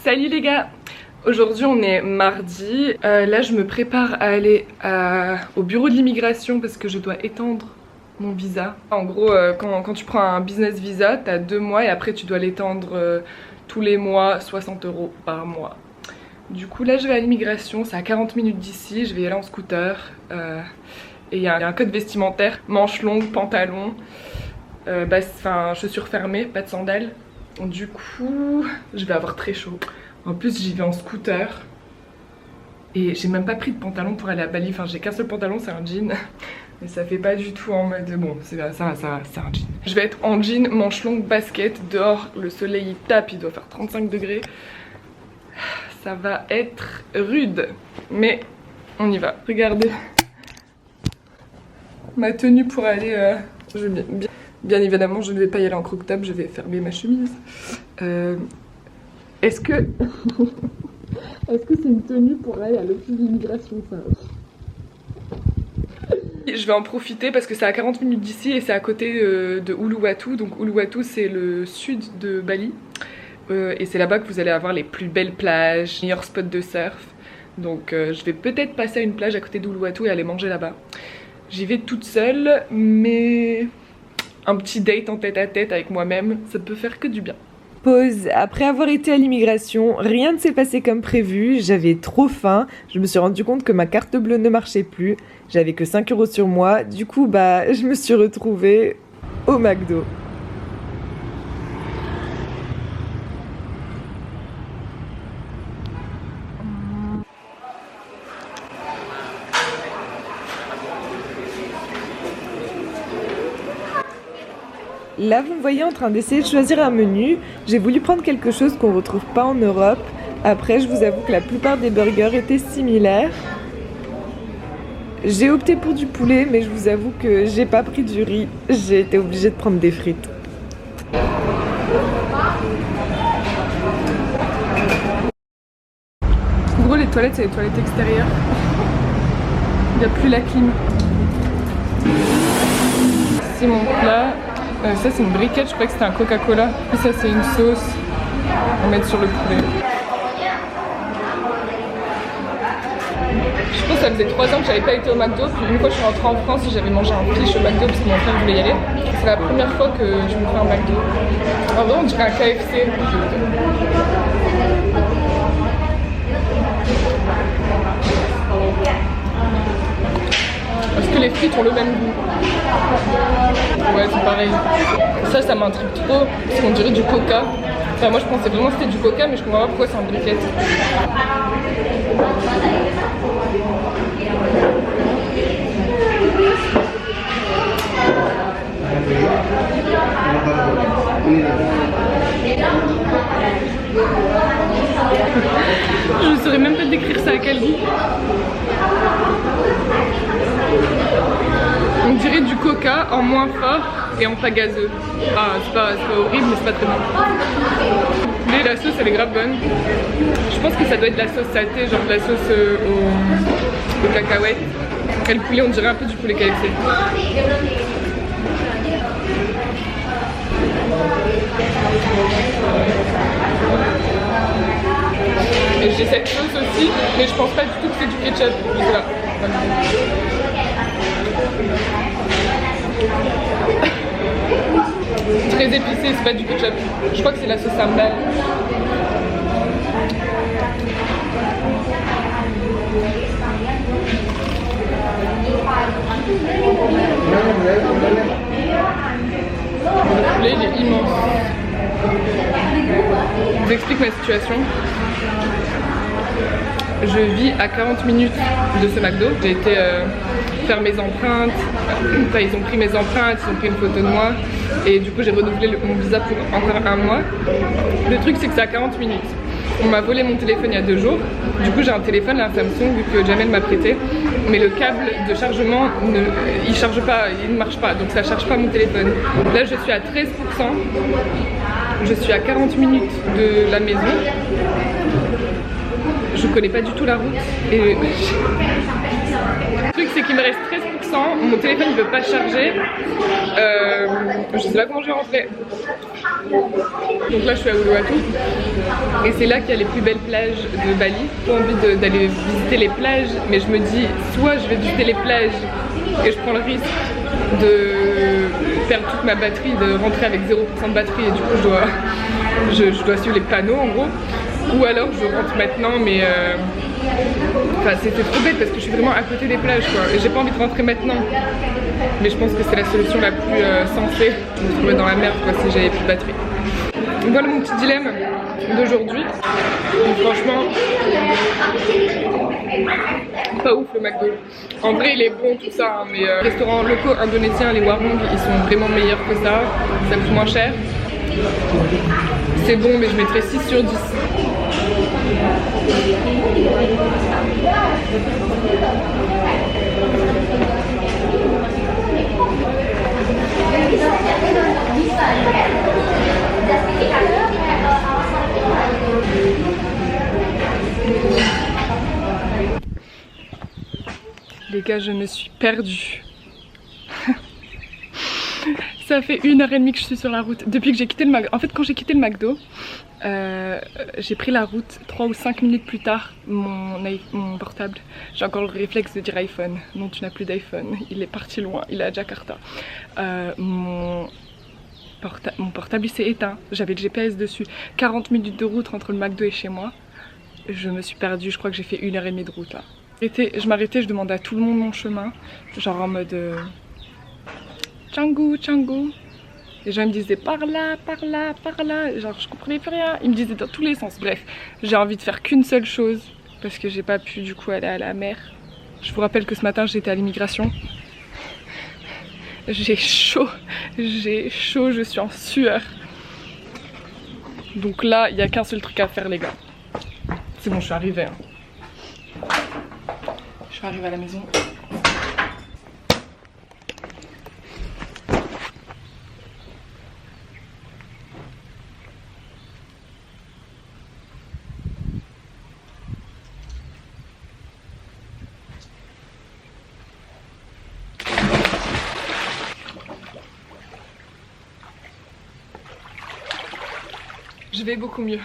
Salut les gars! Aujourd'hui on est mardi, là je me prépare à aller au bureau de l'immigration parce que je dois étendre mon visa. En gros quand tu prends un business visa, t'as 2 mois et après tu dois l'étendre tous les mois, 60 € par mois. Du coup là je vais à l'immigration, c'est à 40 minutes d'ici, je vais y aller en scooter. Et il y a un code vestimentaire, manches longues, pantalon, chaussures fermées, pas de sandales. Du coup je vais avoir très chaud. En plus j'y vais en scooter et j'ai même pas pris de pantalon pour aller à Bali. Enfin j'ai qu'un seul pantalon, c'est un jean. Mais ça fait pas du tout en mode bon c'est un jean. Je vais être en jean, manches longues, basket. Dehors le soleil il tape, il doit faire 35 degrés. Ça va être rude, mais on y va. Regardez ma tenue pour aller bien évidemment je ne vais pas y aller en croc top, je vais fermer ma chemise. Est-ce que c'est une tenue pour aller à l'office d'immigration ça? Je vais en profiter parce que c'est à 40 minutes d'ici et c'est à côté de Uluwatu. Donc Uluwatu c'est le sud de Bali et c'est là-bas que vous allez avoir les plus belles plages, meilleurs spots de surf. Donc je vais peut-être passer à une plage à côté d'Uluwatu et aller manger là-bas. J'y vais toute seule, mais un petit date en tête-à-tête avec moi-même, ça peut faire que du bien. Pause. Après avoir été à l'immigration, rien ne s'est passé comme prévu, j'avais trop faim, je me suis rendu compte que ma carte bleue ne marchait plus, j'avais que 5 € sur moi, du coup je me suis retrouvée au McDo. Là vous me voyez en train d'essayer de choisir un menu, j'ai voulu prendre quelque chose qu'on retrouve pas en Europe. Après je vous avoue que la plupart des burgers étaient similaires. J'ai opté pour du poulet mais je vous avoue que j'ai pas pris du riz, j'ai été obligée de prendre des frites. En gros les toilettes c'est les toilettes extérieures. Il n'y a plus la clim. C'est mon plat. Ça c'est une briquette, je croyais que c'était un Coca-Cola. Et ça c'est une sauce à mettre sur le poulet. Je pense que ça faisait 3 ans que j'avais pas été au McDo. Puis une fois je suis rentrée en France et j'avais mangé un fish au McDo parce que mon frère voulait y aller. C'est la première fois que je me fais un McDo. En vrai on dirait un KFC. Est-ce que les frites ont le même goût? Ouais, c'est pareil. Ça m'intrigue trop, parce qu'on dirait du coca. Enfin, moi je pensais vraiment que c'était du coca, mais je comprends pas pourquoi c'est en briquette. Je ne saurais même pas décrire ça à quel goût. On dirait du coca en moins fort et en pas gazeux. Ah, c'est pas horrible, mais c'est pas très bon. Mais la sauce elle est grave bonne. Je pense que ça doit être de la sauce saté, genre de la sauce aux cacahuètes. Et le poulet, on dirait un peu du poulet KFC. Et j'ai cette sauce aussi, mais je pense pas du tout que c'est du ketchup. Je sais pas. Très épicé, c'est pas du ketchup. Je crois que c'est la sauce sambal. Le poulet il est immense. Je vous explique ma situation. Je vis à 40 minutes de ce McDo. J'ai été faire mes empreintes. Enfin, ils ont pris mes empreintes, ils ont pris une photo de moi. Et du coup j'ai renouvelé mon visa pour encore 1 mois. Le truc c'est que c'est à 40 minutes. On m'a volé mon téléphone il y a 2 jours. Du coup j'ai un téléphone, un Samsung, vu que Jamel m'a prêté. Mais le câble de chargement, il charge pas, il ne marche pas. Donc ça charge pas mon téléphone. Là je suis à 13%. Je suis à 40 minutes de la maison. Je connais pas du tout la route. Et le truc c'est qu'il me reste 13% 100%, mon téléphone il veut pas charger. Je sais pas comment je vais rentrer. Donc là je suis à Uluwatu et c'est là qu'il y a les plus belles plages de Bali. J'ai envie d'aller visiter les plages, mais je me dis soit je vais visiter les plages et je prends le risque de perdre toute ma batterie, de rentrer avec 0% de batterie et du coup je dois suivre les panneaux en gros, ou alors je rentre maintenant mais enfin c'était trop bête parce que je suis vraiment à côté des plages quoi et j'ai pas envie de rentrer maintenant, mais je pense que c'est la solution la plus sensée de me trouver dans la merde quoi si j'avais plus de batterie. Donc voilà mon petit dilemme d'aujourd'hui. Franchement pas ouf le McDo. En vrai il est bon tout ça hein, mais les restaurants locaux indonésiens, les warung, ils sont vraiment meilleurs que ça. Ça coûte moins cher. C'est bon mais je mettrais 6 sur 10. Les gars, je me suis perdue. Ça fait 1h30 que je suis sur la route. Depuis que j'ai quitté le McDo. En fait, quand j'ai quitté le McDo, j'ai pris la route 3 ou 5 minutes plus tard. Mon portable, j'ai encore le réflexe de dire iPhone. Non, tu n'as plus d'iPhone. Il est parti loin. Il est à Jakarta. Mon portable il s'est éteint. J'avais le GPS dessus. 40 minutes de route entre le McDo et chez moi. Je me suis perdue. Je crois que j'ai fait 1h30 de route là. Je m'arrêtais, je demandais à tout le monde mon chemin. Genre en mode Canggu, Canggu. Les gens ils me disaient par là, par là, par là. Genre je comprenais plus rien. Ils me disaient dans tous les sens. Bref, j'ai envie de faire qu'une seule chose parce que j'ai pas pu du coup aller à la mer. Je vous rappelle que ce matin j'étais à l'immigration. J'ai chaud, je suis en sueur. Donc là, il n'y a qu'un seul truc à faire les gars. C'est bon, je suis arrivée. Hein. Je suis arrivée à la maison. Je vais beaucoup mieux.